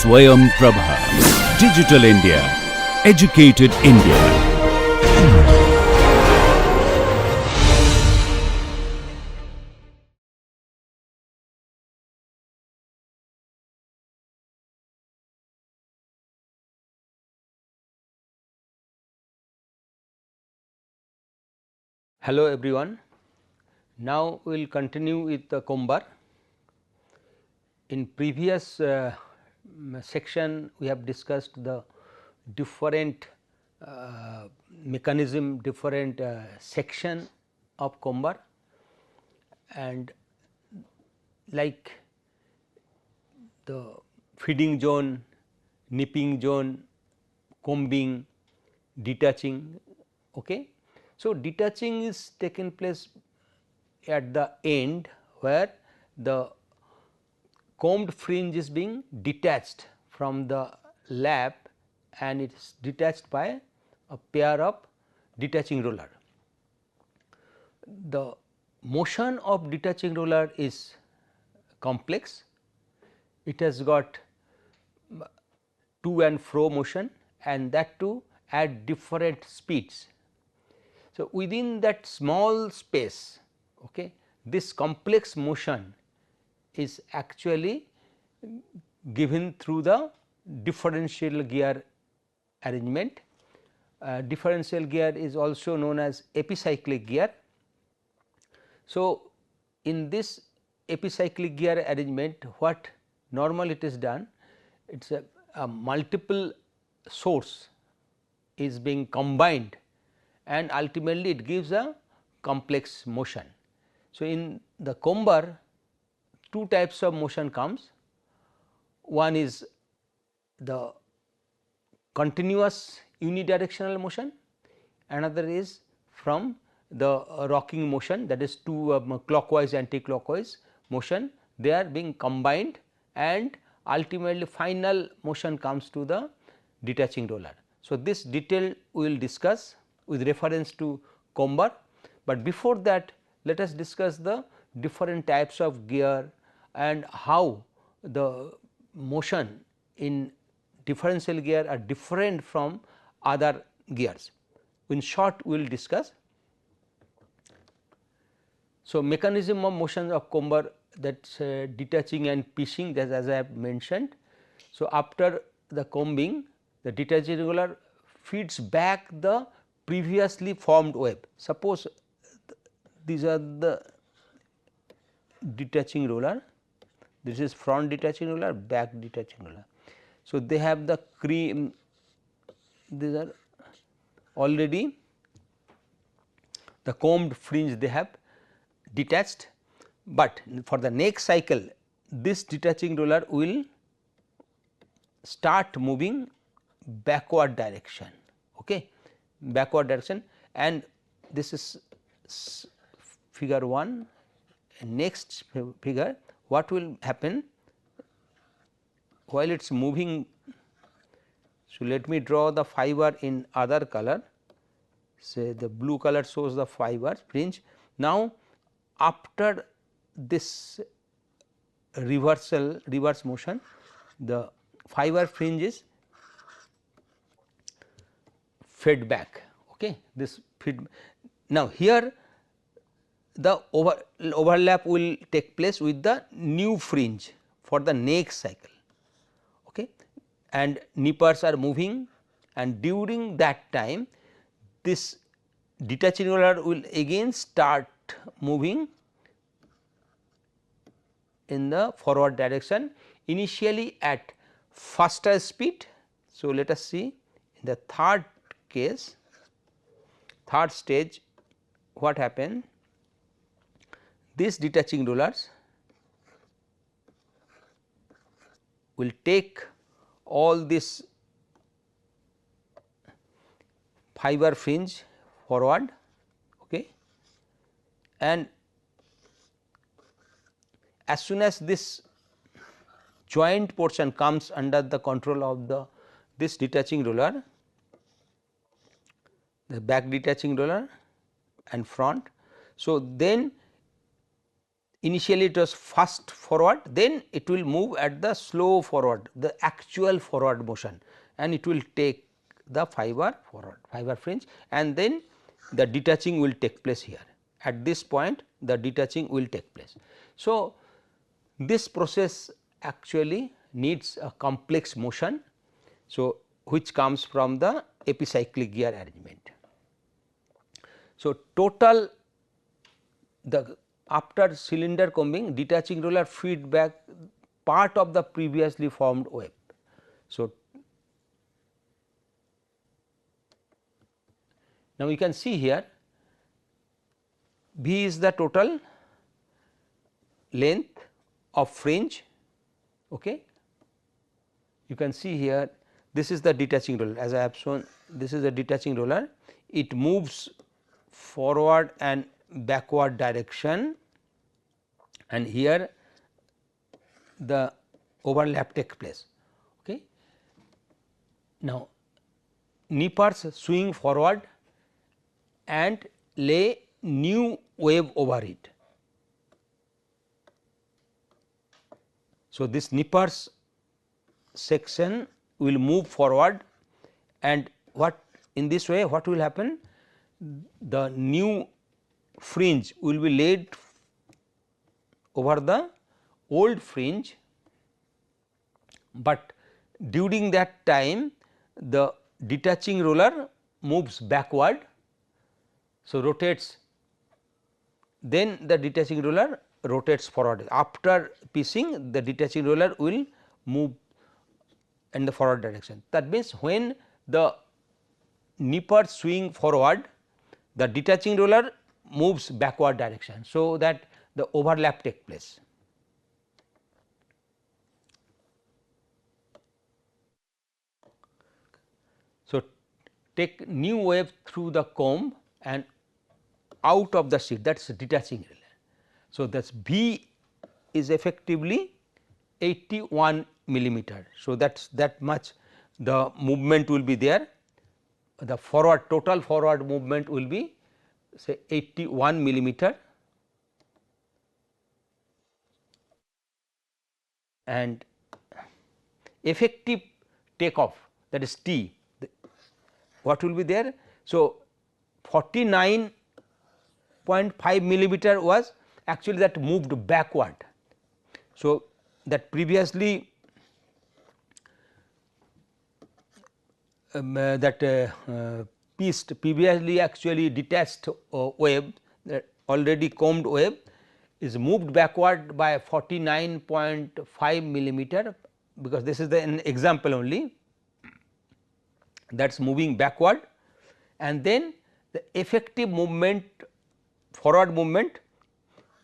Swayam Prabha. Digital India. Educated India. Hello everyone. Now we will continue with the comber. In previous section we have discussed the different mechanism, different section of comber, and like the feeding zone, nipping zone, combing, detaching. Okay. So, detaching is taken place at the end where the combed fringe is being detached from the lap and it is detached by a pair of detaching roller. The motion of detaching roller is complex. It has got to and fro motion and that too at different speeds. So, within that small space, okay, this complex motion is actually given through the differential gear arrangement. Differential gear is also known as epicyclic gear. So, in this epicyclic gear arrangement, what normally it is done, it is a multiple source is being combined and ultimately it gives a complex motion. So, in the comber two types of motion comes. One is the continuous unidirectional motion, another is from the rocking motion, that is two clockwise anti-clockwise motion, they are being combined and ultimately final motion comes to the detaching roller. So, this detail we will discuss with reference to comber, but before that let us discuss the different types of gear and how the motion in differential gear are different from other gears. In short we will discuss. So, mechanism of motion of comber, that is detaching and piecing, that as I have mentioned. So, after the combing the detaching roller feeds back the previously formed web. Suppose these are the detaching roller, this is front detaching roller, back detaching roller. So, they have the cream, these are already the combed fringe they have detached, but for the next cycle this detaching roller will start moving backward direction, okay, backward direction, and this is figure 1. Next figure, what will happen while it is moving. So, let me draw the fiber in other color, say the blue color shows the fiber fringe. Now, after this reverse motion, the fiber fringe is fed back, okay, this feed. Now, here the overlap will take place with the new fringe for the next cycle, okay, and nippers are moving, and during that time this detaching roller will again start moving in the forward direction, initially at faster speed. So, let us see in the third case, third stage, what happened. These detaching rollers will take all this fiber fringe forward, okay, and as soon as this joint portion comes under the control of this detaching roller, the back detaching roller and front. So, then initially it was fast forward, then it will move at the slow forward, the actual forward motion, and it will take the fiber forward, fiber fringe, and then the detaching will take place here. At this point the detaching will take place. So, this process actually needs a complex motion, so which comes from the epicyclic gear arrangement. So, total the after cylinder combing, detaching roller feed back part of the previously formed wave. So, now we can see here V is the total length of fringe. Okay. You can see here this is the detaching roller, as I have shown, this is the detaching roller, it moves forward and backward direction, and here the overlap takes place. Okay. Now, nippers swing forward and lay new wave over it. So, this nippers section will move forward, and what in this way what will happen, the new fringe will be laid over the old fringe, but during that time the detaching roller moves backward. So, rotates, then the detaching roller rotates forward. After piecing, the detaching roller will move in the forward direction. That means, when the nipper swing forward, the detaching roller moves backward direction. So, that the overlap take place. So, take new wave through the comb and out of the sheet, that is detaching roller. So, that V is effectively 81 millimeter. So, that much the movement will be there, the forward total forward movement will be say 81 millimeter, and effective takeoff, that is T, what will be there. So, 49.5 millimeter was actually that moved backward. So, that previously pieced, previously actually detached wave, already combed wave is moved backward by 49.5 millimeter, because this is the an example only, that is moving backward, and then the effective movement, forward movement,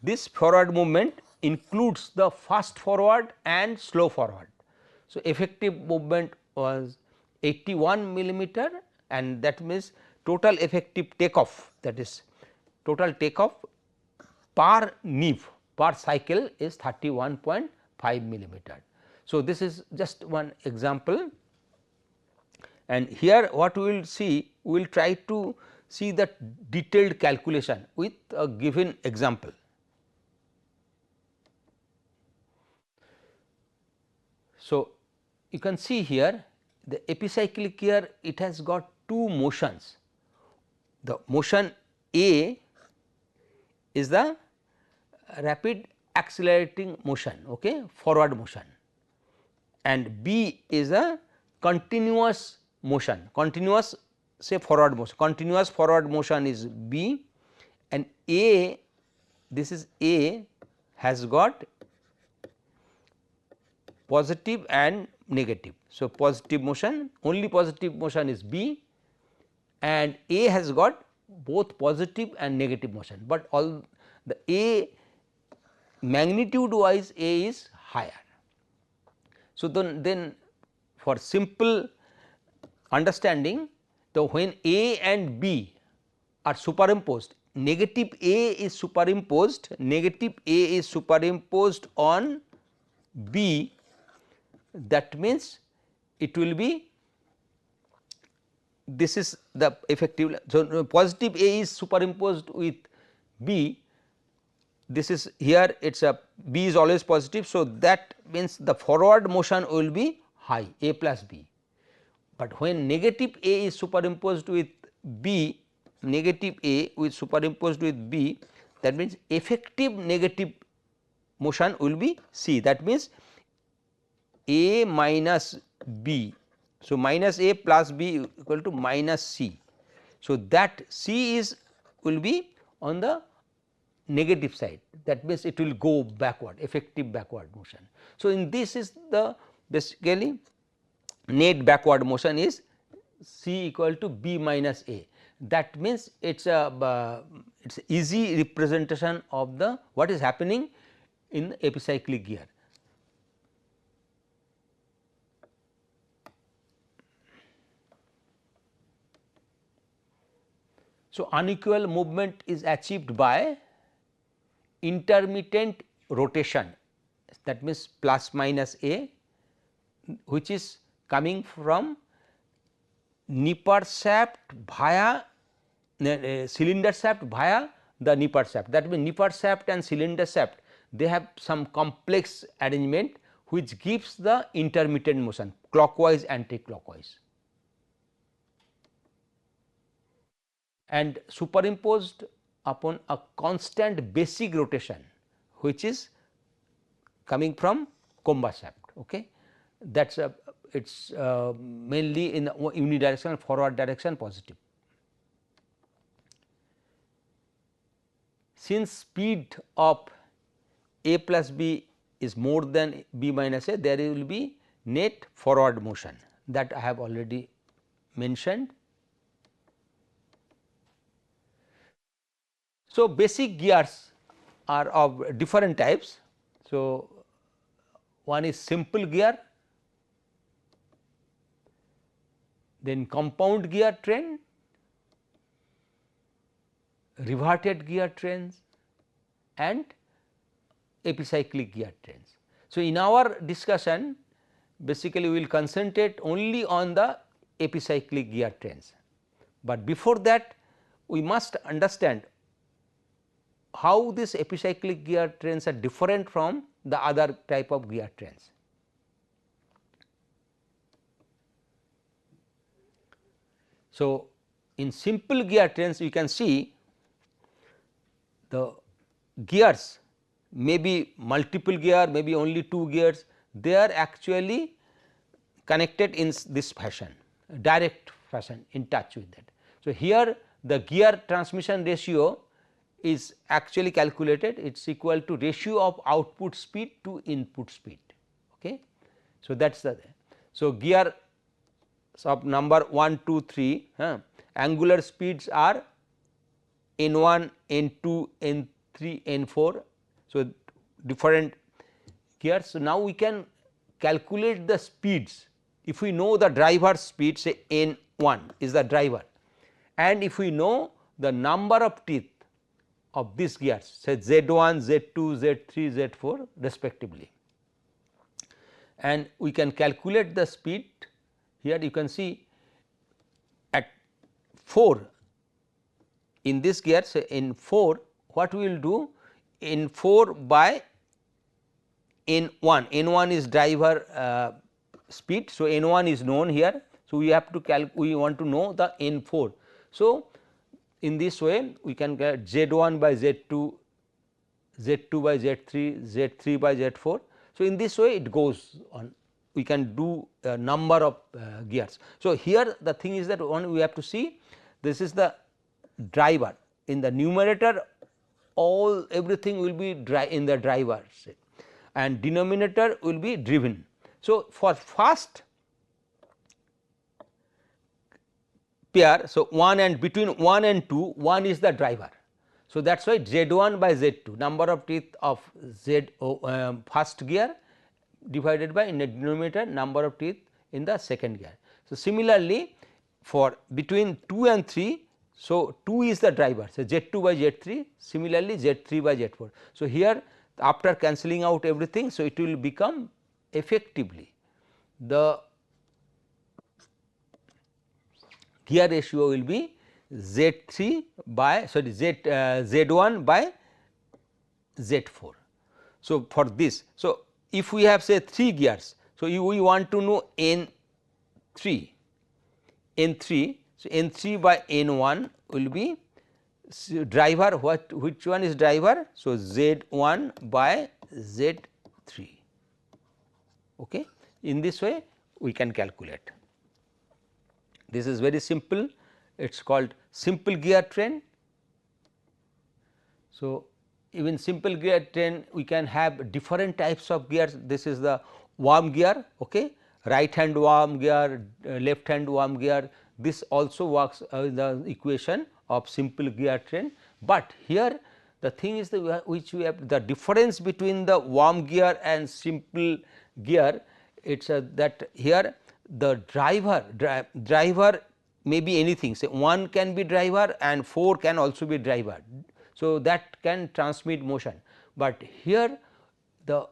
this forward movement includes the fast forward and slow forward. So, effective movement was 81 millimeter, and that means total effective takeoff, that is total takeoff per neve per cycle is 31.5 millimeter. So, this is just one example, and here what we will see, we will try to see the detailed calculation with a given example. So, you can see here the epicyclic gear, it has got two motions. The motion A is the rapid accelerating motion, okay, forward motion, and B is a continuous motion, continuous say forward motion, continuous forward motion is B, and A, this is A, has got positive and negative. So, positive motion, only positive motion is B, and A has got both positive and negative motion, but all the A magnitude wise A is higher. So, then for simple understanding, the when A and B are superimposed, negative A is superimposed, negative A is superimposed on B, that means it will be, this is the effective. So, positive A is superimposed with B, this is here it is a B is always positive. So, that means the forward motion will be high A plus B, but when negative A is superimposed with B, negative A with superimposed with B, that means effective negative motion will be C, that means A minus B. So, minus A plus B equal to minus C. So, that C is will be on the negative side, that means it will go backward, effective backward motion. So, in this is the basically net backward motion is C equal to B minus A. That means it is a it's easy representation of the what is happening in the epicyclic gear. So, unequal movement is achieved by intermittent rotation, that means plus minus A, which is coming from nipper shaft via cylinder shaft via the nipper shaft. That means, nipper shaft and cylinder shaft, they have some complex arrangement which gives the intermittent motion clockwise anti-clockwise, and superimposed upon a constant basic rotation which is coming from comber shaft. Okay. That is it is mainly in the unidirectional forward direction positive. Since speed of A plus B is more than B minus A, there will be net forward motion, that I have already mentioned. So, basic gears are of different types. So, one is simple gear, then compound gear train, reverted gear trains and epicyclic gear trains. So, in our discussion basically we will concentrate only on the epicyclic gear trains, but before that we must understand how these epicyclic gear trains are different from the other type of gear trains. So, in simple gear trains you can see the gears may be multiple gear, maybe only 2 gears, they are actually connected in this fashion, direct fashion, in touch with that. So, here the gear transmission ratio is actually calculated, it is equal to ratio of output speed to input speed. Okay. So, that is the so gear of number 1, 2, 3 angular speeds are N1, N2, N3, N4. So, different gears. So, now we can calculate the speeds if we know the driver speed, say N1 is the driver, and if we know the number of teeth of these gears, say Z1, Z2, Z3, Z4 respectively, and we can calculate the speed. Here you can see at 4 in this gear, say in 4 what we will do, in 4 by N1, N1 is driver speed. So, N1 is known here. So, we have to we want to know the N4. So, in this way we can get Z1 by Z2, Z2 by Z3, Z3 by Z4. So, in this way it goes on, we can do a number of gears. So, here the thing is that one we have to see this is the driver, in the numerator all everything will be in the driver and denominator will be driven. So, for first pair, so 1 and between 1 and 2, 1 is the driver. So, that is why Z1 by Z2 number of teeth of first gear divided by in the denominator number of teeth in the second gear. So, similarly, for between 2 and 3, so 2 is the driver, so Z2 by Z3, similarly Z3 by Z4. So, here after cancelling out everything, so it will become effectively the gear ratio will be Z3 by Z1 by Z4. So, for this, so if we have say 3 gears, so we want to know N3, so N3 by N1 will be driver, which one is driver? So, Z1 by Z3. Okay. In this way we can calculate. This is very simple, it is called simple gear train. So, even simple gear train we can have different types of gears. This is the worm gear, okay, right hand worm gear, left hand worm gear. This also works the equation of simple gear train, but here the thing is the which we have the difference between the worm gear and simple gear. It is that here the driver may be anything, say 1 can be driver and 4 can also be driver. So, that can transmit motion, but here the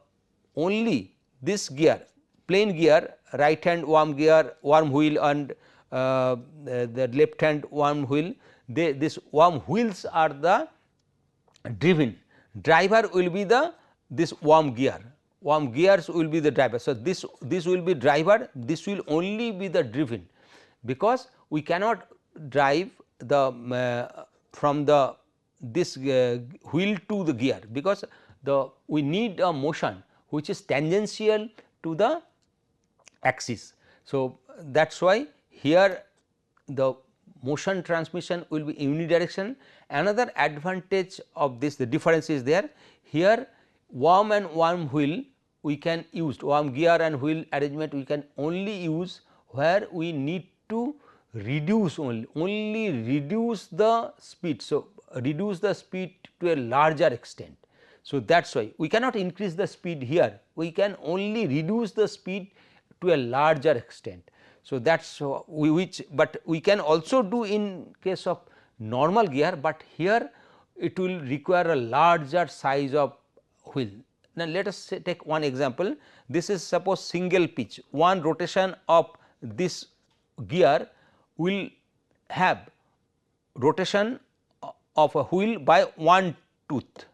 only this gear plain gear, right hand worm gear, worm wheel and the left hand worm wheel, this worm wheels are the driven, driver will be the this worm gears will be the driver. So, this will be driver, this will only be the driven, because we cannot drive the from the this wheel to the gear, because we need a motion which is tangential to the axis. So, that is why here the motion transmission will be unidirection. Another advantage of this, the difference is there, here worm and worm wheel we can use, worm gear and wheel arrangement we can only use where we need to reduce only reduce the speed. So, reduce the speed to a larger extent. So, that is why we cannot increase the speed here, we can only reduce the speed to a larger extent. So, that is which, but we can also do in case of normal gear, but here it will require a larger size of wheel. Now, let us take one example. This is suppose single pitch, one rotation of this gear will have rotation of a wheel by one tooth,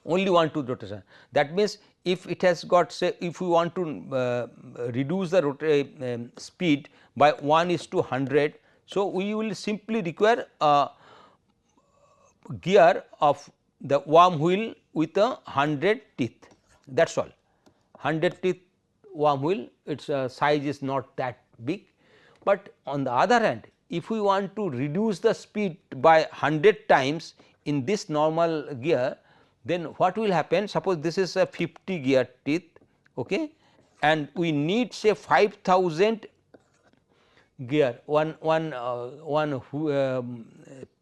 only one tooth rotation. That means, if it has got, say if we want to reduce the speed by 1:100. So, we will simply require a gear of the worm wheel with a 100 teeth, that is all. 100 teeth worm wheel, its size is not that big, but on the other hand, if we want to reduce the speed by 100 times in this normal gear, then what will happen? Suppose this is a 50 gear teeth, okay, and we need say 5000 gear, one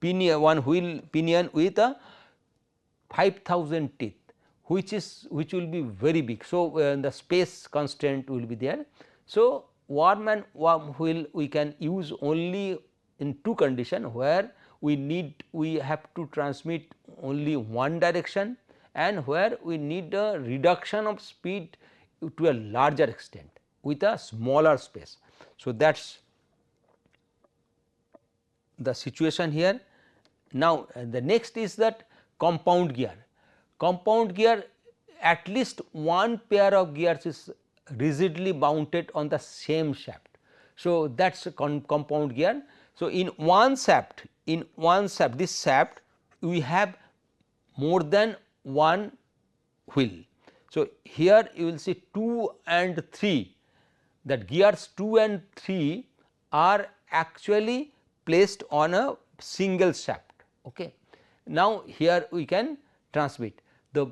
pinion, one wheel pinion with a 5000 teeth, which will be very big. So, the space constraint will be there. So, worm and worm wheel we can use only in two conditions, where we have to transmit only one direction and where we need a reduction of speed to a larger extent with a smaller space. So, that is the situation here. Now, the next is that compound gear. Compound gear, at least one pair of gears is rigidly mounted on the same shaft. So, that is a compound gear. So, in one shaft, this shaft we have more than one wheel. So, here you will see 2 and 3, that gears 2 and 3 are actually placed on a single shaft. Okay. Now, here we can transmit. The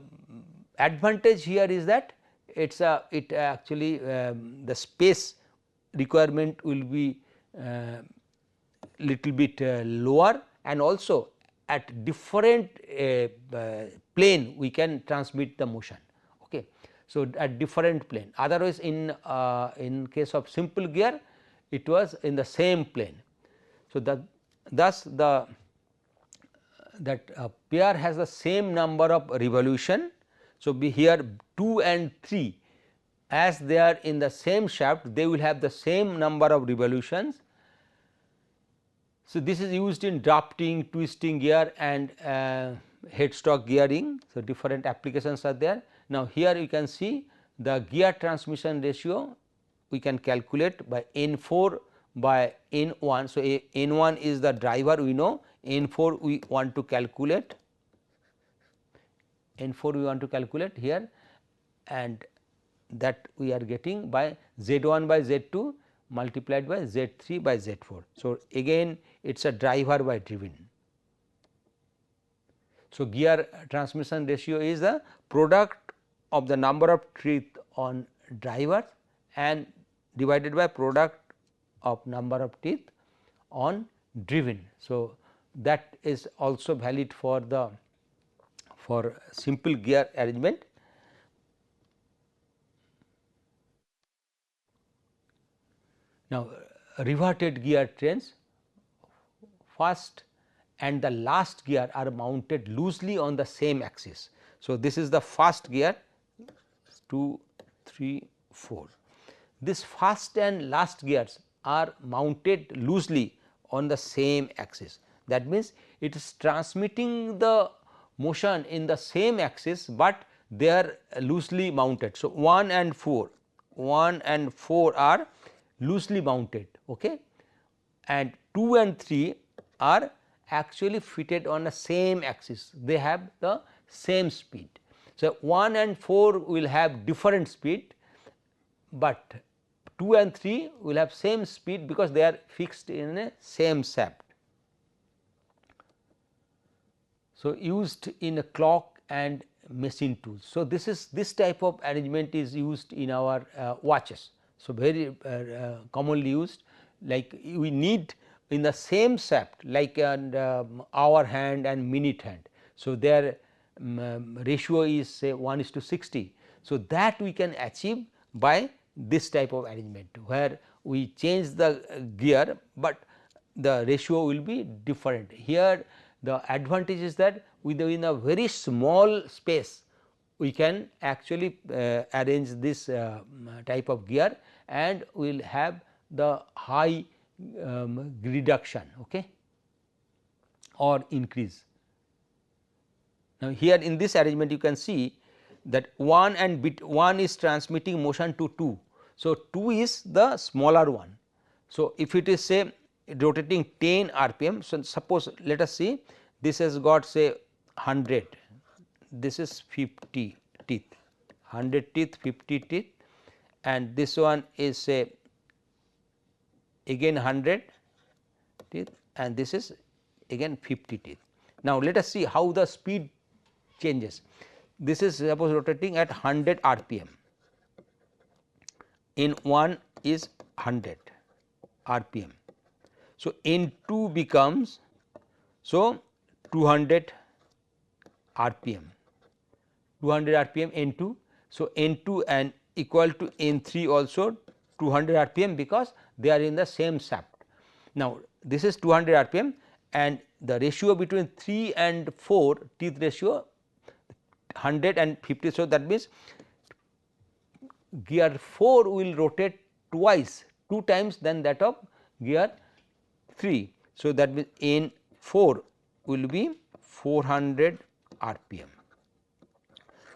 advantage here is that it actually the space requirement will be little bit lower, and also at different plane we can transmit the motion. Okay. So, at different plane, otherwise in case of simple gear it was in the same plane. So, thus that pair has the same number of revolution. So, be here 2 and 3, as they are in the same shaft, they will have the same number of revolutions. So, this is used in drafting, twisting gear and headstock gearing. So, different applications are there. Now, here you can see the gear transmission ratio we can calculate by N 4 by N 1. So, N 1 is the driver we know, N 4 we want to calculate, N 4 we want to calculate here, and that we are getting by Z 1 by Z 2 multiplied by Z 3 by Z 4. So, again it is a driver by driven. So, gear transmission ratio is the product of the number of teeth on driver and divided by product of number of teeth on driven. So, that is also valid for the simple gear arrangement. Now, reverted gear trains, first and the last gear are mounted loosely on the same axis. So, this is the first gear 2, 3, 4. This first and last gears are mounted loosely on the same axis. That means, it is transmitting the motion in the same axis, but they are loosely mounted. So, 1 and 4 are loosely mounted, okay, and 2 and 3 are actually fitted on the same axis, they have the same speed. So, 1 and 4 will have different speed, but 2 and 3 will have same speed because they are fixed in a same shaft. So, used in a clock and machine tools. So, this type of arrangement is used in our watches. So, very commonly used, like we need in the same shaft like an hour hand and minute hand. So, their ratio is say 1:60. So, that we can achieve by this type of arrangement, where we change the gear, but the ratio will be different. Here the advantage is that within a very small space we can actually arrange this type of gear and we will have the high reduction, okay, or increase. Now, here in this arrangement you can see that 1 and bit 1 is transmitting motion to 2. So, 2 is the smaller one. So, if it is say rotating 10 rpm. So, suppose let us see this has got say 100, this is 50 teeth, 100 teeth, 50 teeth, and this one is say again 100 teeth and this is again 50 teeth. Now, let us see how the speed changes. This is suppose rotating at 100 rpm, in 1 is 100 rpm. So, N 2 becomes so 200 rpm, 200 rpm N 2. So, N 2 and equal to N 3 also 200 rpm because they are in the same shaft. Now, this is 200 rpm and the ratio between 3 and 4 teeth ratio 100 and 50. So, that means gear 4 will rotate twice, 2 times than that of gear 3. So, that means N 4 will be 400 rpm.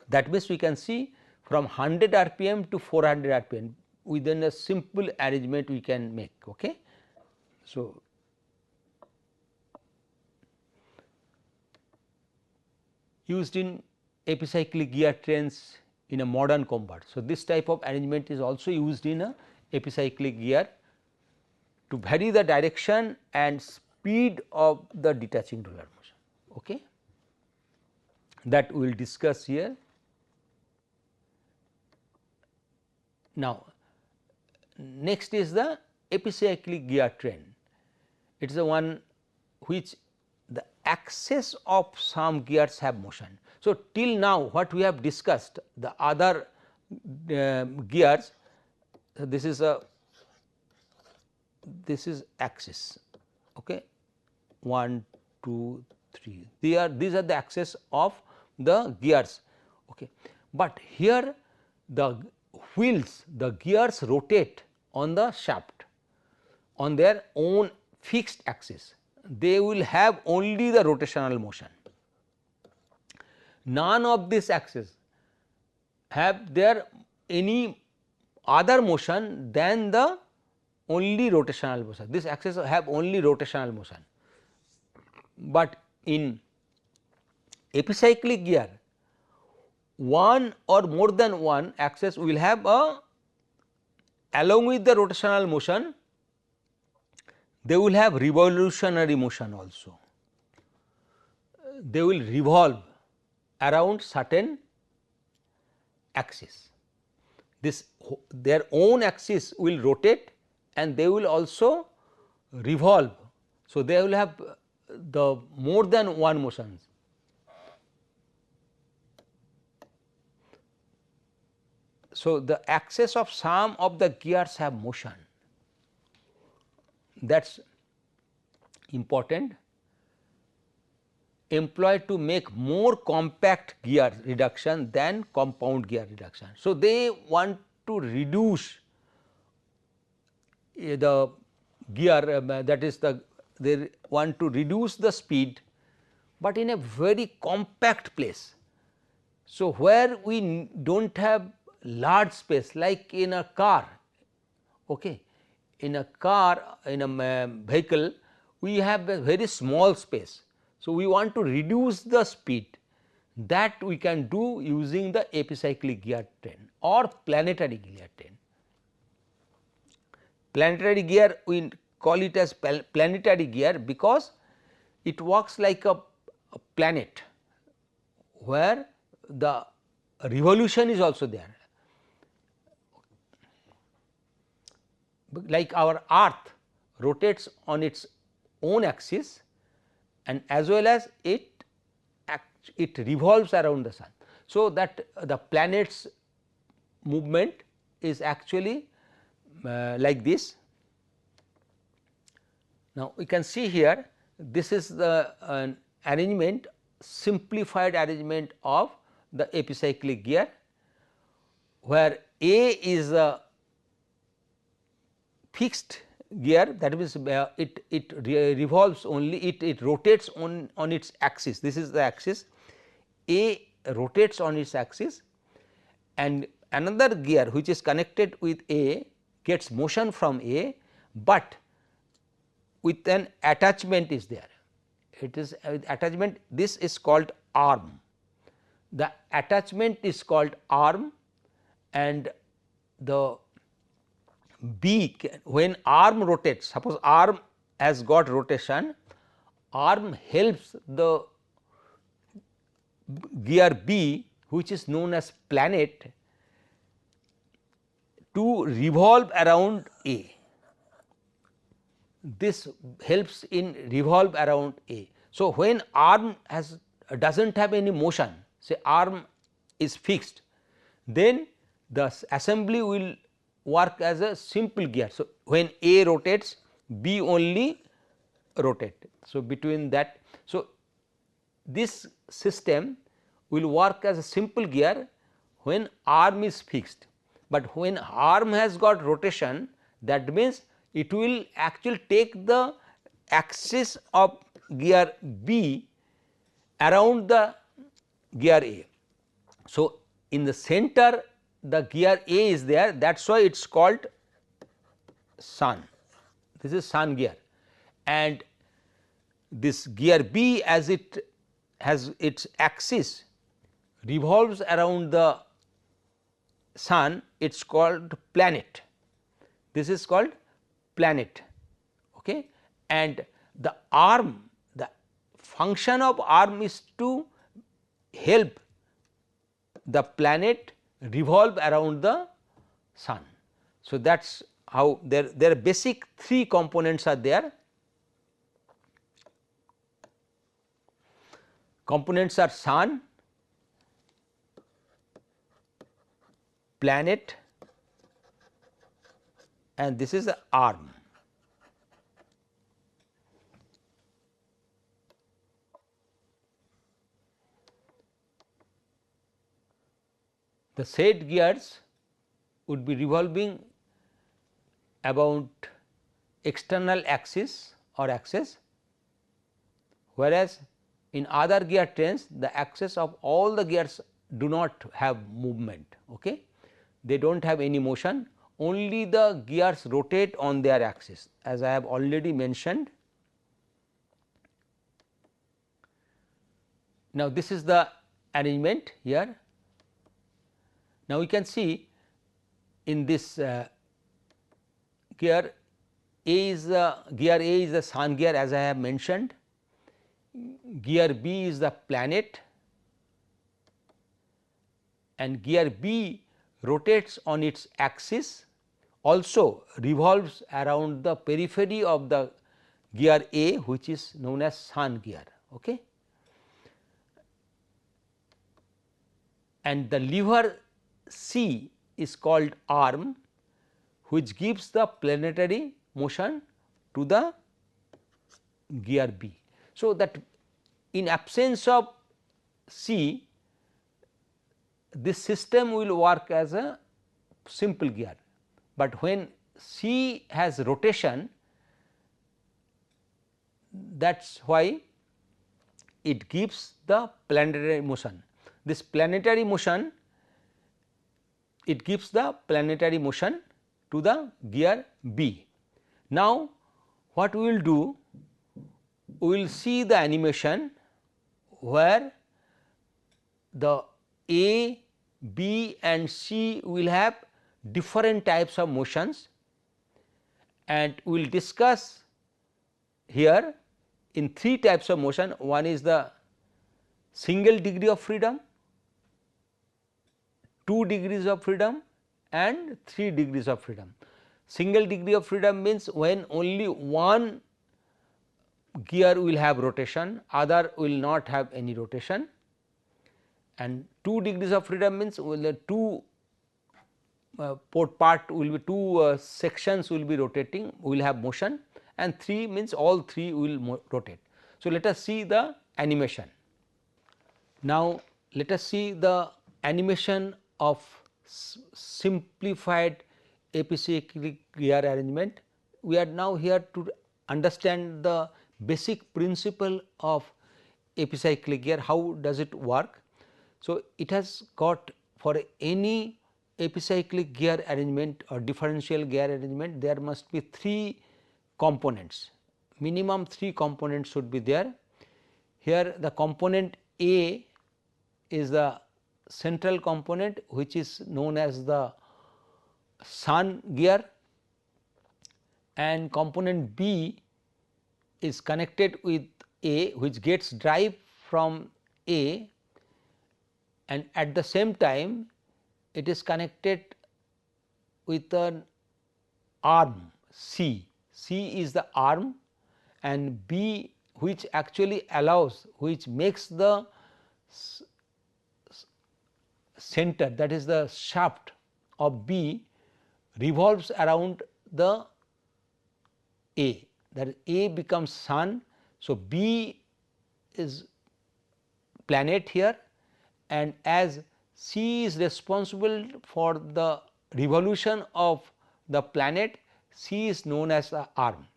That means, we can see from 100 rpm to 400 rpm within a simple arrangement we can make. Okay. So, used in epicyclic gear trains in a modern combat. So, this type of arrangement is also used in a epicyclic gear to vary the direction and speed of the detaching roller motion. Okay. That we will discuss here. Now, next is the epicyclic gear train. It is the one which the axis of some gears have motion. So, till now what we have discussed the other gears, this is axis, okay, 1, 2, 3, these are the axis of the gears, okay. But here the wheels, the gears rotate on the shaft on their own fixed axis, they will have only the rotational motion. none of these axes have there any other motion than the only rotational motion. These axes have only rotational motion, but in epicyclic gear one or more than one axis will have a, along with the rotational motion, they will have revolutionary motion also. They will revolve around certain axis. This their own axis will rotate and they will also revolve. So, they will have the more than one motions. So, the axis of some of the gears have motion, that is important, employed to make more compact gear reduction than compound gear reduction. So, they want to reduce the gear, that is they want to reduce the speed, but in a very compact place. So, where we do not have large space like in a car, okay. In a car, in a vehicle we have a very small space. So, we want to reduce the speed, that we can do using the epicyclic gear train or planetary gear train. Planetary gear we call it as planetary gear because it works like a planet where the revolution is also there. Like our earth rotates on its own axis and as well as it revolves around the sun. So, that the planet's movement is actually like this. Now, we can see here this is the arrangement, simplified arrangement of the epicyclic gear, where A is a fixed gear, that means it revolves only, it rotates on its axis. This is the axis, A rotates on its axis and another gear which is connected with A gets motion from A, but with an attachment is there. It is attachment, this is called arm. The attachment is called arm and the B, when arm rotates, suppose arm has got rotation, arm helps the gear B which is known as planet to revolve around A. This helps in revolve around A. So, when arm does not have any motion, say arm is fixed, then the assembly will work as a simple gear. So, when A rotates, B only rotate. So, between that, so this system will work as a simple gear when arm is fixed, but when arm has got rotation, that means it will actually take the axis of gear B around the gear A. So, in the center the gear A is there, that is why it is called sun. This is sun gear, and this gear B as it has its axis revolves around the sun, it is called planet. This is called planet, okay. And the arm, the function of arm is to help the planet revolve around the sun. So, that is how their basic three components are there. Components are sun, planet, and this is the arm. The said gears would be revolving about external axis or axis, whereas In other gear trains, the axis of all the gears do not have movement. Okay? They do not have any motion, only the gears rotate on their axis, as I have already mentioned. Now, this is the arrangement here. Now, we can see in this gear A is the sun gear, as I have mentioned. Gear B is the planet, and gear B rotates on its axis, also revolves around the periphery of the gear A, which is known as sun gear. Okay? And the lever C is called arm, which gives the planetary motion to the gear B. So, that in absence of C, this system will work as a simple gear, but when C has rotation, that is why it gives the planetary motion. This planetary motion, it gives the planetary motion to the gear B. Now, what we will do? We will see the animation where the A, B and C will have different types of motions, and we will discuss here in 3 types of motion. One is the single degree of freedom, 2 degrees of freedom and 3 degrees of freedom. Single degree of freedom means when only one gear will have rotation, other will not have any rotation, and 2 degrees of freedom means the two sections will be rotating, will have motion, and 3 means all 3 will rotate. So, let us see the animation. Now, let us see the animation of simplified epicyclic gear arrangement. We are now here to understand the basic principle of epicyclic gear, how does it work. So, it has got, for any epicyclic gear arrangement or differential gear arrangement, there must be 3 components, minimum 3 components should be there. Here the component A is the central component, which is known as the sun gear, and component B is connected with A, which gets drive from A, and at the same time it is connected with an arm C. C is the arm, and B, which actually allows, which makes the center, that is the shaft of B, revolves around the A, that is A becomes sun. So, B is planet here, and as C is responsible for the revolution of the planet, C is known as the arm.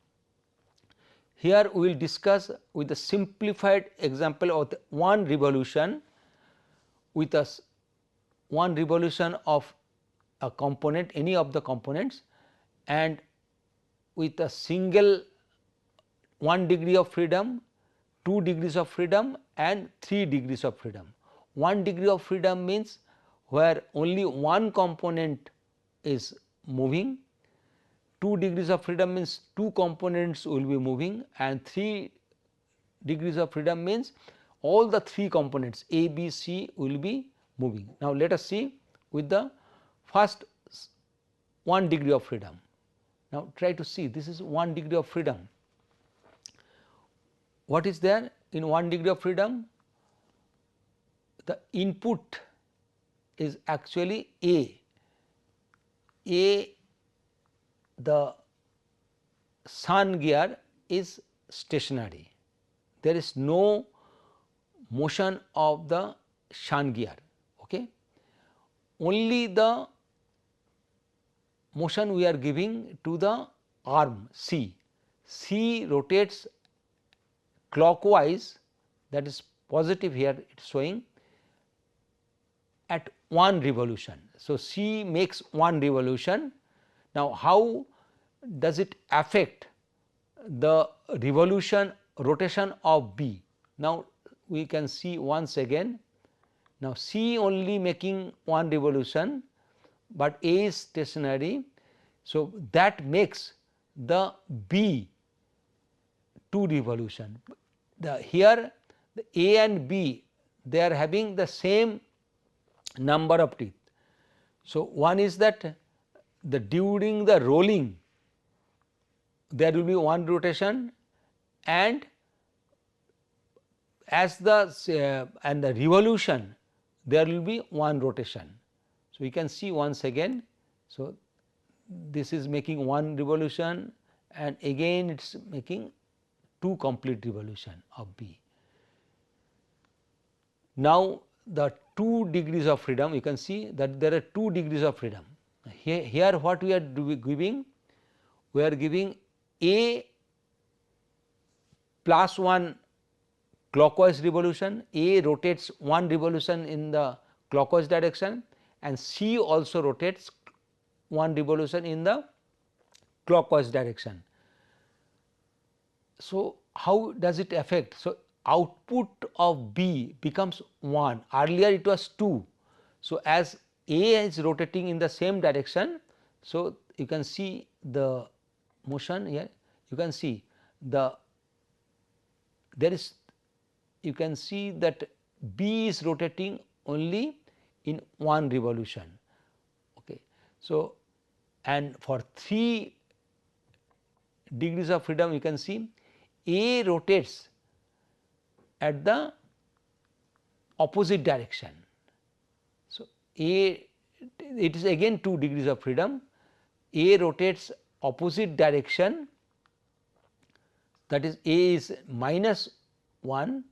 Here we will discuss with a simplified example of one revolution, with one revolution of a component, any of the components, and with a single 1 degree of freedom, 2 degrees of freedom and 3 degrees of freedom. 1 degree of freedom means where only one component is moving, 2 degrees of freedom means 2 components will be moving, and 3 degrees of freedom means all the 3 components A, B, C will be moving. Now, let us see with the first 1 degree of freedom. Now, try to see, this is 1 degree of freedom. What is there in 1 degree of freedom? The input is actually A. A, the sun gear is stationary, there is no motion of the sun gear. Okay. Only the motion we are giving to the arm C. C rotates clockwise that is positive here it is showing at one revolution. So, C makes one revolution. Now, how does it affect the revolution rotation of B? Now, we can see once again. Now, C only making one revolution, but A is stationary. So, that makes the B two revolution. Here the A and B, they are having the same number of teeth. So, one is that during the rolling there will be one rotation, and as the and the revolution there will be one rotation. So, you can see once again. So, this is making one revolution and again it is making two complete revolution of B. Now, the 2 degrees of freedom, you can see that there are 2 degrees of freedom. Here what we are giving? We are giving A plus 1 clockwise revolution, A rotates 1 revolution in the clockwise direction and C also rotates 1 revolution in the clockwise direction. So, how does it affect? So, output of B becomes 1, earlier it was 2. So, as A is rotating in the same direction, so you can see the motion here, you can see there is, you can see that B is rotating only in 1 revolution. Okay. So, and for 3 degrees of freedom you can see A rotates at the opposite direction. So, A, it is again 2 degrees of freedom, A rotates opposite direction, that is A is minus 1,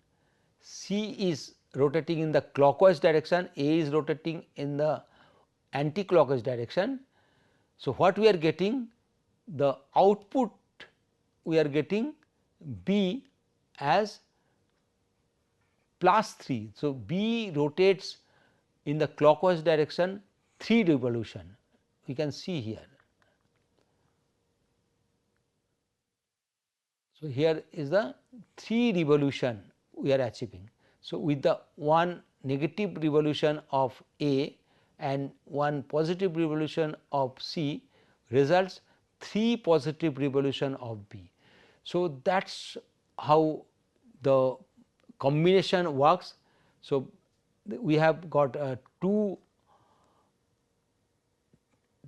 C is rotating in the clockwise direction, A is rotating in the anti-clockwise direction. So, what we are getting? The output we are getting B as plus 3. So, B rotates in the clockwise direction 3 revolution, we can see here. So, here is the 3 revolution we are achieving. So, with the 1 negative revolution of A and 1 positive revolution of C results 3 positive revolution of B. So, that is how the combination works. So, we have got 2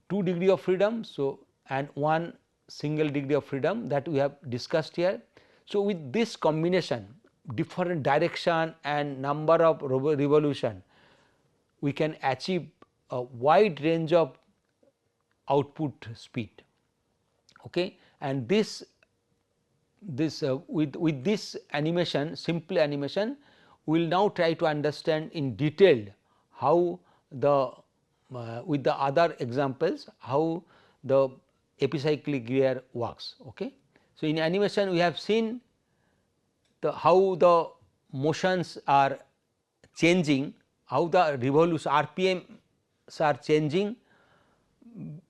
degree of freedom, so and 1 single degree of freedom that we have discussed here. So, with this combination, different direction and number of revolution, we can achieve a wide range of output speed. Okay. And this with this animation, simple animation, we will now try to understand in detail how the with the other examples how the epicyclic gear works. Okay. So, in animation we have seen how the motions are changing, how the revolution RPMs are changing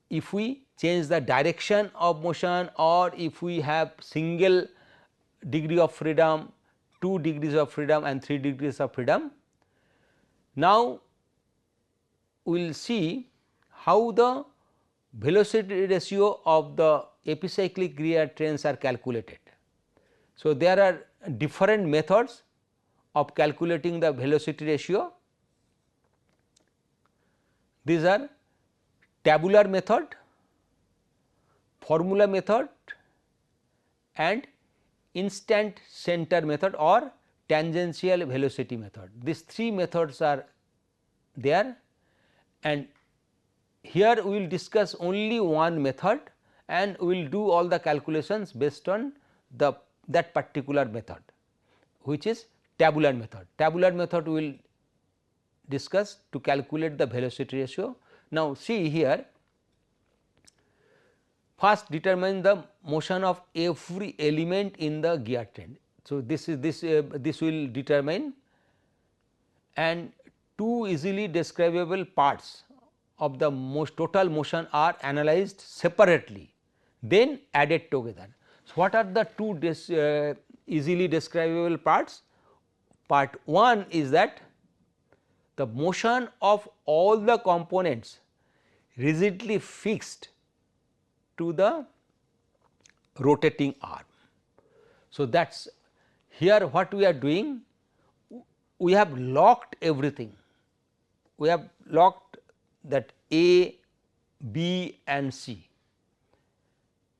if we change the direction of motion or if we have single degree of freedom, 2 degrees of freedom and 3 degrees of freedom. Now, we will see how the velocity ratio of the epicyclic gear trains are calculated. So, there are different methods of calculating the velocity ratio. These are tabular method, formula method and instant center method or tangential velocity method. These 3 methods are there, and here we will discuss only one method and we will do all the calculations based on that particular method, which is tabular method. Tabular method we will discuss to calculate the velocity ratio. Now, see here, first determine the motion of every element in the gear train. So, this will determine, and two easily describable parts of the total motion are analyzed separately, then added together. So, what are the two easily describable parts? Part 1 is that the motion of all the components rigidly fixed to the rotating arm. So, that is here what we are doing, we have locked everything, we have locked that A, B and C,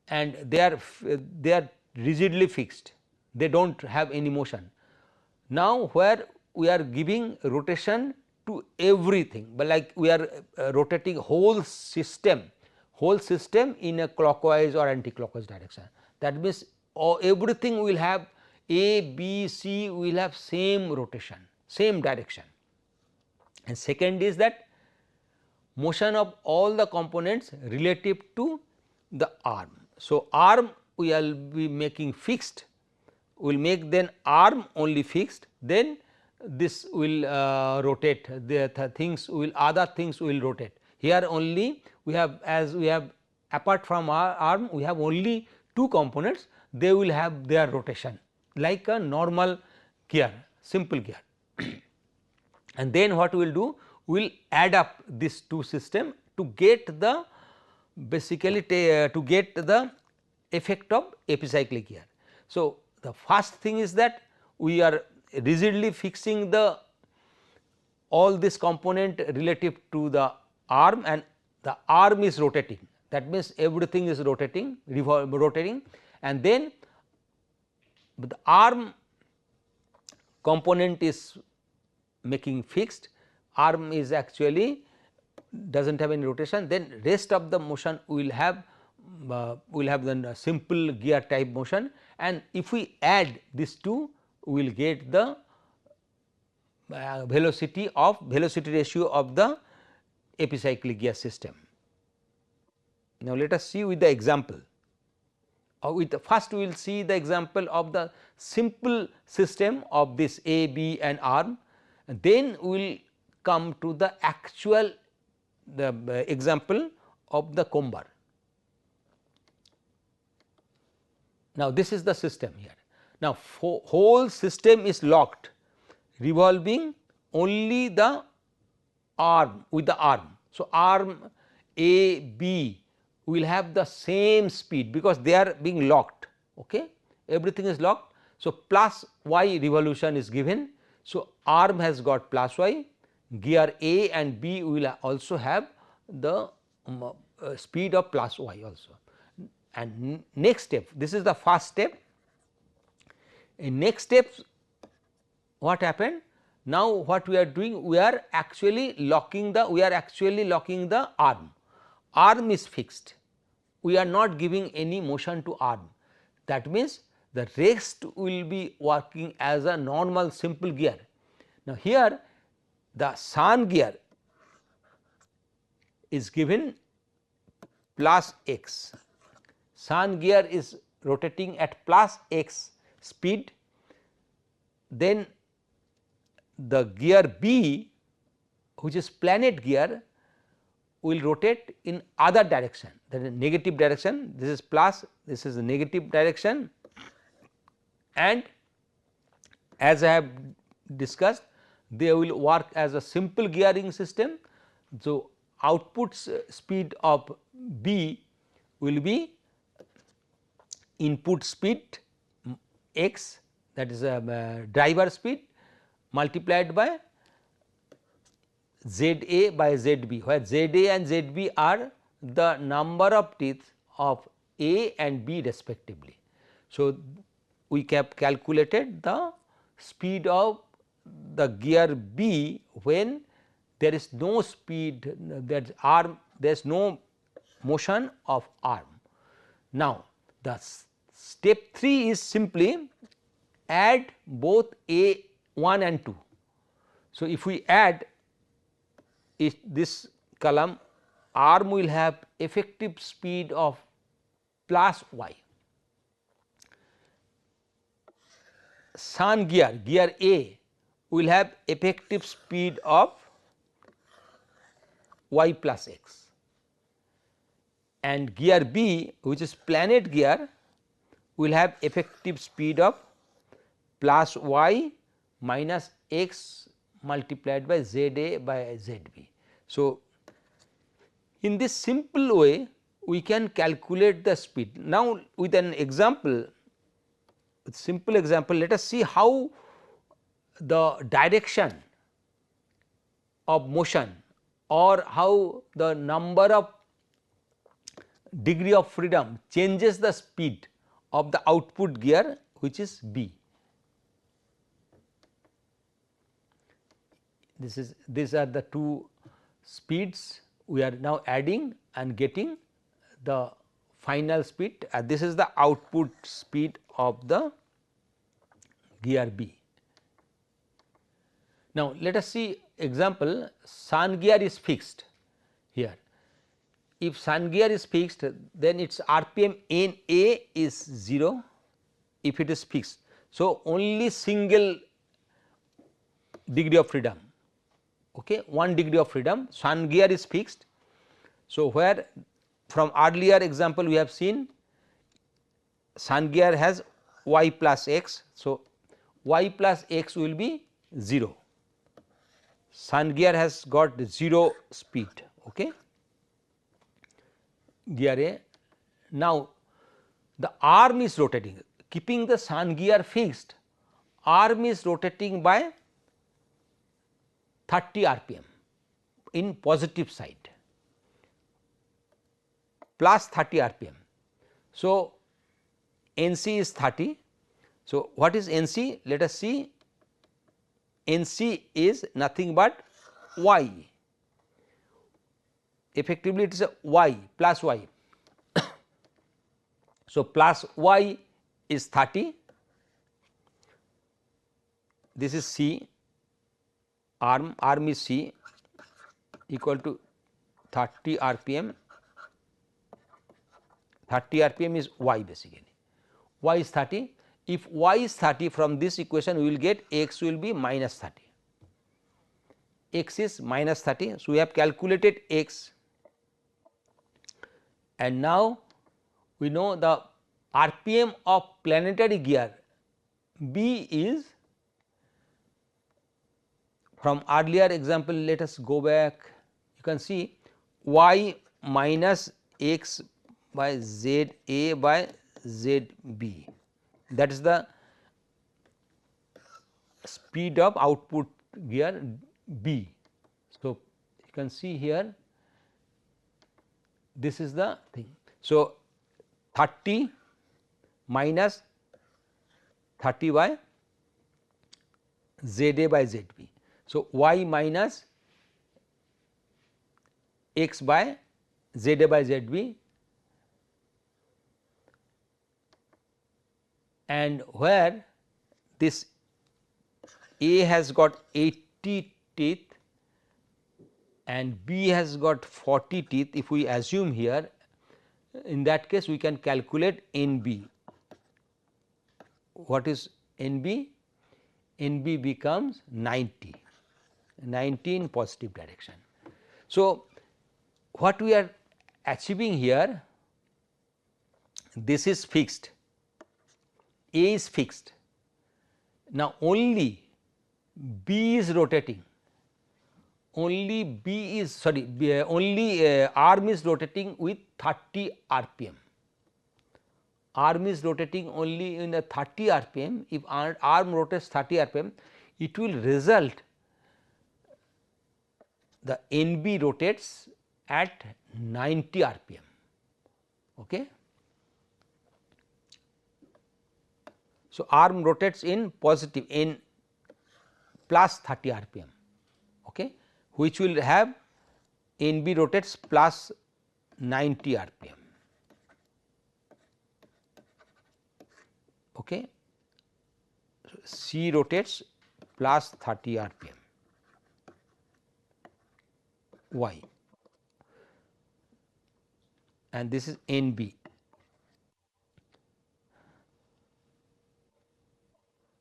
and they are rigidly fixed, they do not have any motion. Now, where we are giving rotation to everything, but like we are rotating whole system in a clockwise or anti-clockwise direction. That means, everything will have A, B, C will have same rotation, same direction. And second is that motion of all the components relative to the arm. So, arm we will be making fixed, we will make then arm only fixed, then this will rotate, the things will, other things will rotate. Here only we have, as we have, apart from our arm we have only two components, they will have their rotation like a normal gear, simple gear. And then what we will do, we will add up these two system to get the basically to get the effect of epicyclic gear. So, the first thing is that we are rigidly fixing the all this component relative to the arm, and the arm is rotating, that means everything is rotating, rotating, and then the arm component is making fixed, arm is actually does not have any rotation, then rest of the motion will have the simple gear type motion, and if we add these two we will get the velocity ratio of the epicyclic gear system. Now, let us see with the example. First we will see the example of the simple system of this A, B and arm, and then we will come to the actual example of the comber. Now, this is the system here. Now, whole system is locked, revolving only the arm with the arm. So, arm A, B will have the same speed because they are being locked, okay? Everything is locked. So, plus y revolution is given. So, arm has got plus y, gear A and B will also have the speed of plus y also. And next step, this is the first step. In next step, what happened? Now, what we are doing, we are actually locking the arm. Arm is fixed, we are not giving any motion to arm. That means, the rest will be working as a normal simple gear. Now, here the sun gear is given plus x, sun gear is rotating at plus x speed, then the gear B, which is planet gear, will rotate in other direction, that is negative direction, this is plus, this is the negative direction, and as I have discussed, they will work as a simple gearing system. So, output speed of B will be input speed x, that is a driver speed, multiplied by Z A by Z B, where Z A and Z B are the number of teeth of A and B respectively. So, we have calculated the speed of the gear B when there is no speed, that arm, there is no motion of arm. Now, the step 3 is simply add both A 1 and 2. So, if we add this column, arm will have effective speed of plus y. sun gear A will have effective speed of y plus x, and gear B, which is planet gear, will have effective speed of plus y minus x multiplied by z A by z B. So, in this simple way we can calculate the speed. Now, with an example, with simple example, let us see how the direction of motion or how the number of degree of freedom changes the speed of the output gear, which is B. These are the two speeds we are now adding and getting the final speed, this is the output speed of the gear B. Now, let us see example, sun gear is fixed here. If sun gear is fixed, then its RPM N A is 0 if it is fixed. So, only single degree of freedom, okay, 1 degree of freedom, sun gear is fixed. So, where from earlier example we have seen sun gear has y plus x. So, y plus x will be 0, sun gear has got 0 speed, okay, gear A. Now, the arm is rotating, keeping the sun gear fixed, arm is rotating by 30 rpm in positive side, plus 30 rpm. So, NC is 30. So, what is NC? Let us see. NC is nothing but y, effectively it is a y plus y. So, plus y is 30, this is C, arm is C, equal to 30 rpm, 30 rpm is y basically, y is 30. If y is 30, from this equation we will get x will be minus 30, x is minus 30. So, we have calculated x, and now we know the RPM of planetary gear B is, from earlier example, let us go back, you can see y minus x by z A by z B, that is the speed of output gear B. So, you can see here this is the thing. So, 30 minus 30 by z A by z B. So, y minus x by z A by z B, and where this A has got 80 teeth and B has got 40 teeth. If we assume here, in that case we can calculate NB. What is NB? NB becomes 90 in positive direction. So, what we are achieving here, this is fixed, A is fixed. Now, only B is rotating, only B is only arm is rotating with 30 rpm. Arm is rotating only in a 30 rpm. If arm rotates 30 rpm, it will result the NB rotates at 90 rpm. Okay. So, arm rotates in positive in plus 30 rpm, okay, which will have NB rotates plus 90 rpm. Okay. So, C rotates plus 30 rpm y, and this is NB.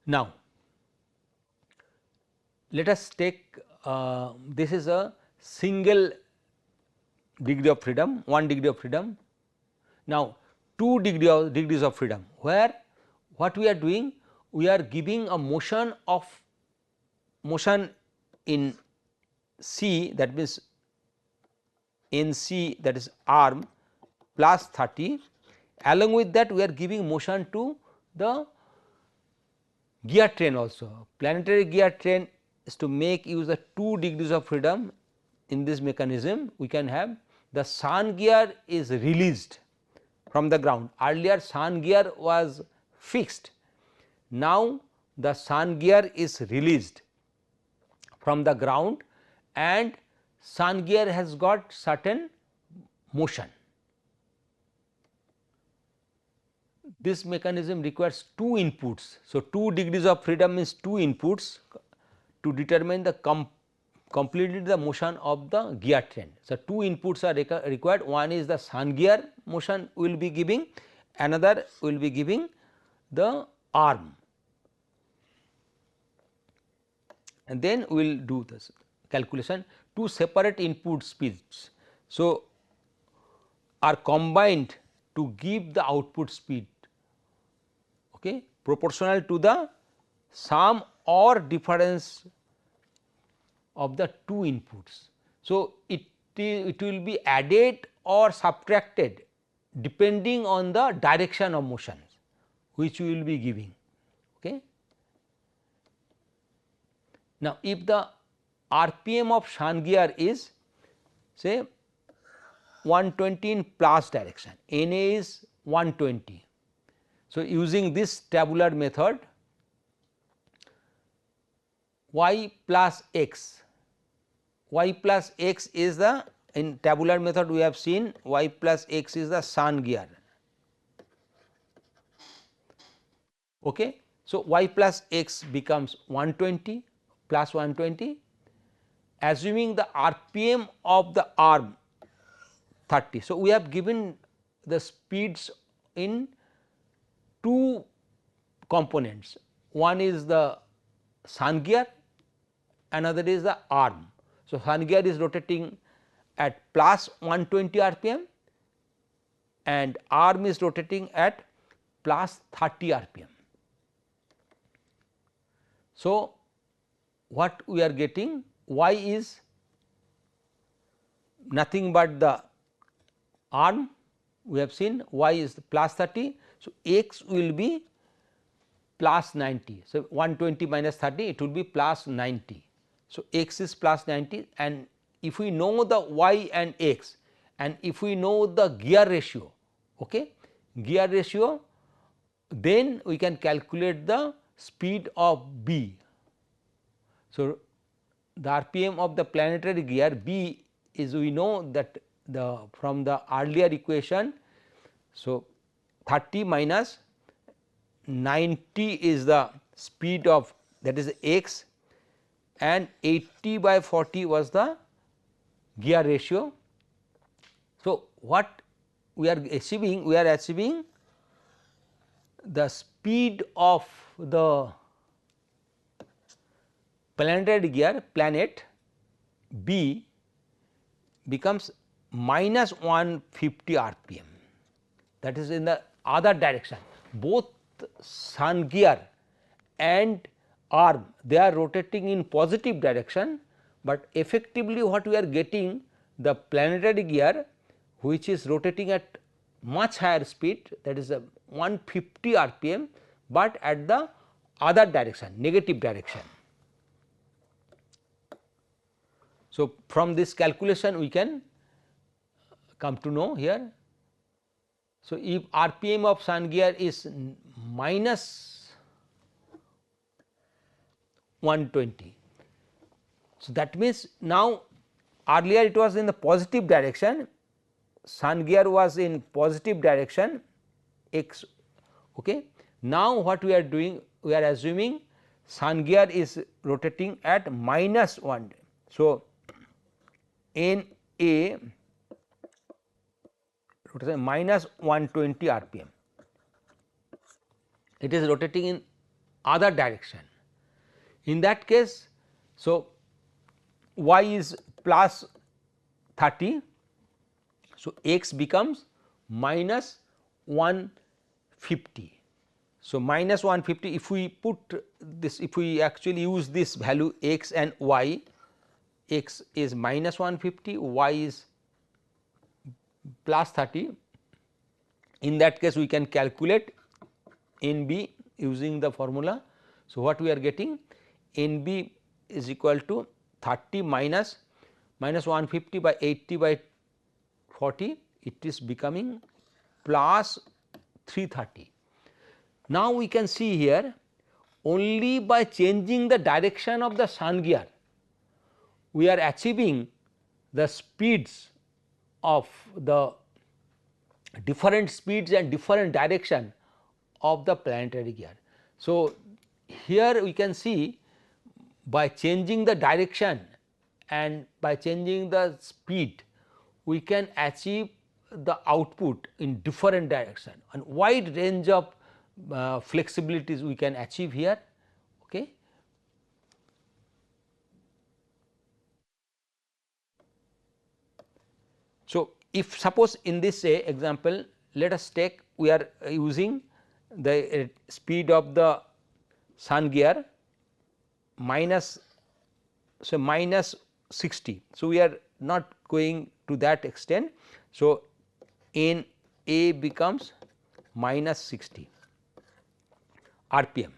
Now, let us take this is a single degree of freedom, 1 degree of freedom. Now, 2 degrees of freedom, where what we are doing? We are giving a motion in C, that means in C, that is arm plus 30. Along with that, we are giving motion to the gear train also. Planetary gear train is to make use of 2 degrees of freedom. In this mechanism, we can have the sun gear is released from the ground. Earlier sun gear was fixed. Now, the sun gear is released from the ground and sun gear has got certain motion. This mechanism requires 2 inputs. So, 2 degrees of freedom means 2 inputs to determine the completely the motion of the gear train. So, 2 inputs are required. One is the sun gear motion we will be giving, another will be giving the arm, and then we will do this calculation. 2 separate input speeds, so are combined to give the output speed, okay, proportional to the sum or difference of the 2 inputs. So, it will be added or subtracted depending on the direction of motion which we will be giving. Okay. Now, if the RPM of sun gear is say 120 in plus direction, NA is 120. So, using this tabular method, y plus x, y plus x is the, in tabular method we have seen y plus x is the sun gear. Okay. So, y plus x becomes 120 plus 120, assuming the RPM of the arm 30. So, we have given the speeds in 2 components, one is the sun gear, another is the arm. So, sun gear is rotating at plus 120 RPM and arm is rotating at plus 30 RPM. So, what we are getting, y is nothing but the arm, we have seen y is plus 30. So, x will be plus 90. So, 120 minus 30, it will be plus 90. So, x is plus 90, and if we know the y and x and if we know the gear ratio, okay, gear ratio, then we can calculate the speed of B. So, the RPM of the planetary gear B is, we know that the from the earlier equation. So, 30 minus 90 is the speed of, that is x, and 80 by 40 was the gear ratio. So, what we are achieving? We are achieving the speed of the planetary gear planet B becomes minus 150 RPM, that is in the other direction. Both sun gear and arm, they are rotating in positive direction, but effectively what we are getting, the planetary gear which is rotating at much higher speed, that is 150 RPM, but at the other direction, negative direction. So, from this calculation we can come to know here. So, if RPM of sun gear is minus 120, so that means now earlier it was in the positive direction, sun gear was in positive direction x. Okay. Now, what we are doing, we are assuming sun gear is rotating at minus 1. So, N A minus 120 RPM, it is rotating in other direction. In that case, so y is plus 30. So, x becomes minus 150. So, minus 150, if we put this, if we actually use this value x and y, x is minus 150, y is plus 30. In that case, we can calculate N b using the formula. So, what we are getting, N b is equal to 30 minus 150 by 80 by 40, it is becoming plus 330. Now, we can see here only by changing the direction of the sun gear, we are achieving the speeds of the different speeds and different direction of the planetary gear. So, here we can see by changing the direction and by changing the speed, we can achieve the output in different direction and wide range of flexibilities we can achieve here. Okay. So, if suppose in this example, let us take, we are using the speed of the sun gear minus, so minus 60. So, we are not going to that extent. So, N A becomes minus 60 RPM.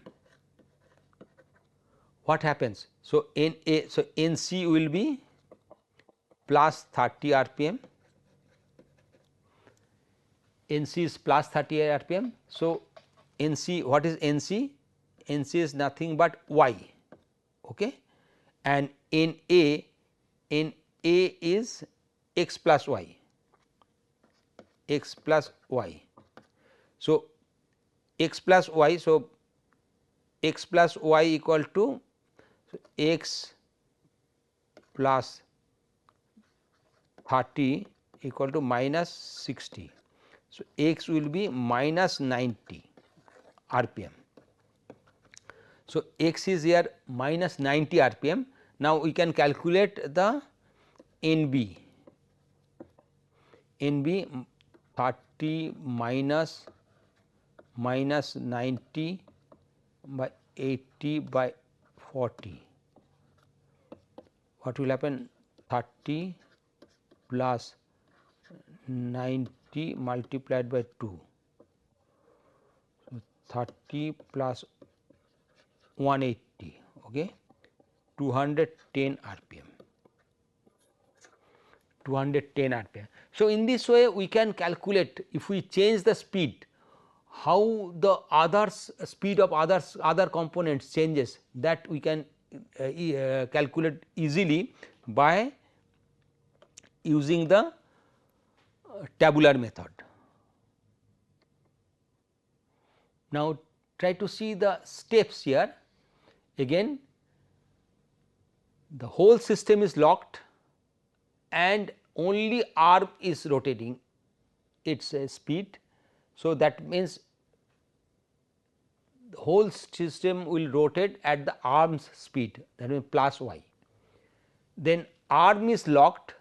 What happens? So, N A, so N C will be plus 30 RPM, N C is plus 30 RPM. So, N C, what is N C? N C is nothing but y, okay, and N A is x plus y, x plus y. So, x plus y, so x plus y equal to, so x plus 30 equal to minus 60. So, x will be minus 90 RPM. So, x is here minus 90 RPM. Now, we can calculate the N b, N b 30 minus 90 by 80 by 40. What will happen? 30 plus 90 multiplied by 2. So, 30 plus 180, okay, 210 RPM. 210 RPM. So, in this way we can calculate, if we change the speed, how the others speed of other components changes, that we can calculate easily by using the tabular method. Now, try to see the steps here. Again, the whole system is locked and only arm is rotating its speed. So, that means the whole system will rotate at the arm's speed, that means plus y. Then arm is locked,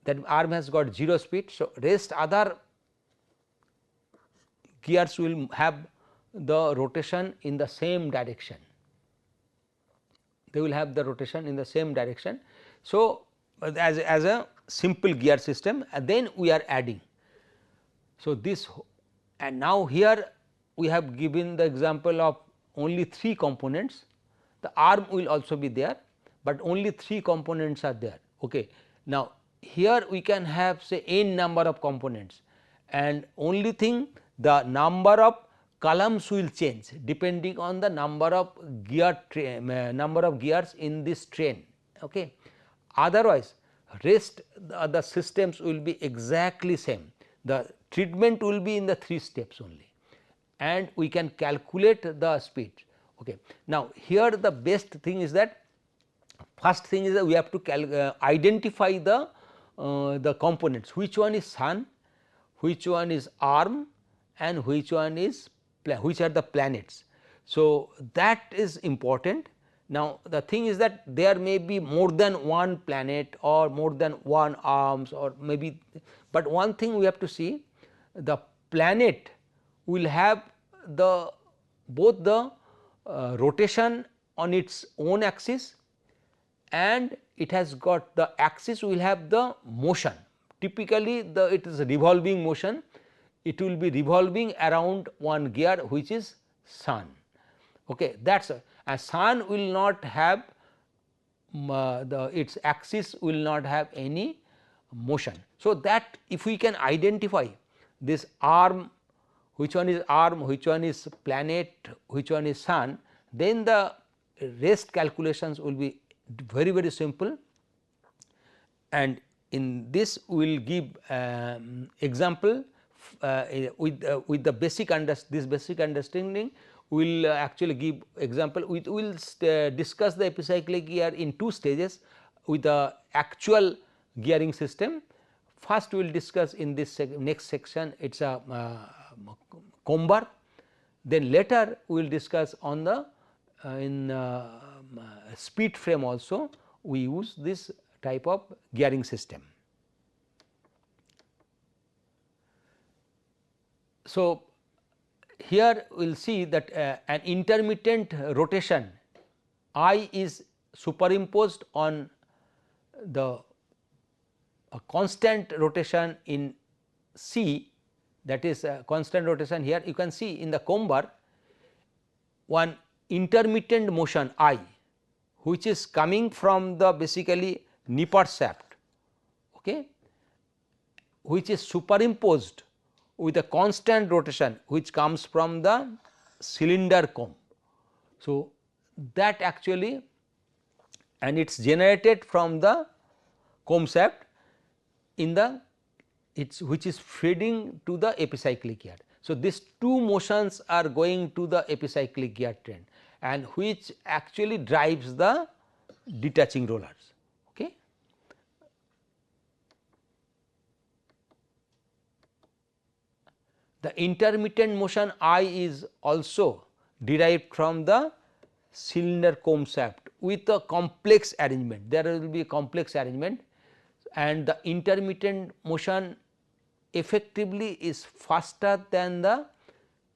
that arm has got 0 speed. So, rest other gears will have the rotation in the same direction, they will have the rotation in the same direction. So, as a simple gear system, and then we are adding. So, this, and now here we have given the example of only 3 components, the arm will also be there, but only 3 components are there. Okay. Now, here we can have say n number of components, and only thing, the number of columns will change depending on the number of gears in this train. Okay. Otherwise, rest the systems will be exactly same, the treatment will be in the 3 steps only, and we can calculate the speed. Okay. Now, here the best thing is that, first thing is that we have to identify the components, which one is sun, which one is arm, and which one is which are the planets. So, that is important. Now, the thing is that there may be more than one planet or more than one arms or maybe, but one thing we have to see, the planet will have the both the rotation on its own axis, and it has got the axis will have the motion. Typically, it is a revolving motion, it will be revolving around one gear which is sun. Okay, that is a sun will not have its axis will not have any motion. So, that if we can identify this arm, which one is arm, which one is planet, which one is sun, then the rest calculations will be very simple, and in this we will give example with the basic basic understanding. We will actually give example. We will discuss the epicyclic gear in two stages with the actual gearing system. First we will discuss in this next section it is a comber, then later we will discuss on the in speed frame also we use this type of gearing system. So, here we will see that an intermittent rotation I is superimposed on the constant rotation in C, that is constant rotation. Here you can see in the comber one intermittent motion I, which is coming from the basically nipper shaft, okay, which is superimposed with a constant rotation which comes from the cylinder comb. So, that actually, and it is generated from the comb shaft in the which is feeding to the epicyclic gear. So, these two motions are going to the epicyclic gear train and which actually drives the detaching rollers. Okay. The intermittent motion I is also derived from the cylinder comb shaft with a complex arrangement. There will be a complex arrangement, and the intermittent motion effectively is faster than the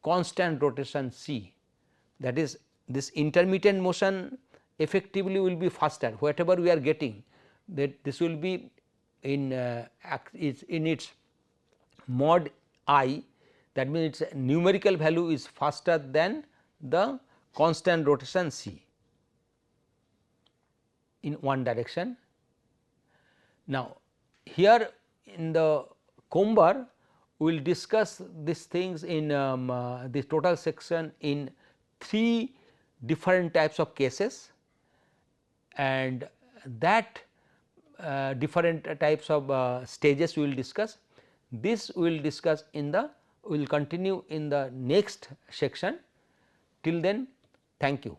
constant rotation C. That is, this intermittent motion effectively will be faster, whatever we are getting, that this will be in its mod I, that means its numerical value is faster than the constant rotation C in one direction. Now, here in the comber we will discuss these things in this total section in 3 different types of cases, and that different types of stages we will discuss. This we will discuss in the, we will continue in the next section. Till then, thank you.